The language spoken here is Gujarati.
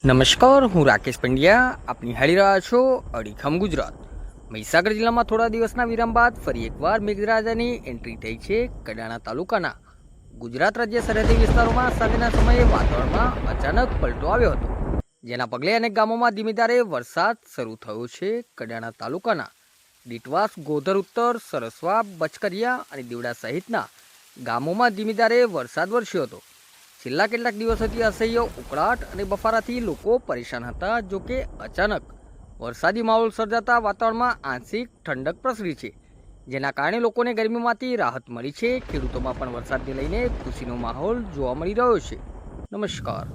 નમસ્કાર, હું રાકેશ પંડ્યા. આપ નિહાળી રહ્યા છો અડીખમ ગુજરાત. મહીસાગર જિલ્લામાં થોડા દિવસના વિરામ બાદ ફરી એકવાર મેઘરાજાની એન્ટ્રી થઈ છે. કડાણા તાલુકાના ગુજરાત રાજ્ય સરહદી વિસ્તારોમાં સાંજના સમયે વાતાવરણમાં અચાનક પલટો આવ્યો હતો, જેના પગલે અનેક ગામોમાં ધીમી ધારે વરસાદ શરૂ થયો છે. કડાણા તાલુકાના દીટવાસ, ગોધર ઉત્તર, સરસવા, બચકરિયા અને દીવડા સહિતના ગામોમાં ધીમી ધારે વરસાદ વરસ્યો હતો. છેલ્લા કેટલાક દિવસોથી અસહ્ય ઉકળાટ અને બફારાથી લોકો પરેશાન હતા. જોકે અચાનક વરસાદી માહોલ સર્જાતા વાતાવરણમાં આંશિક ઠંડક પ્રસરી છે, જેના કારણે લોકોને ગરમીમાંથી રાહત મળી છે. ખેડૂતોમાં પણ વરસાદને લઈને ખુશીનો માહોલ જોવા મળી રહ્યો છે. નમસ્કાર.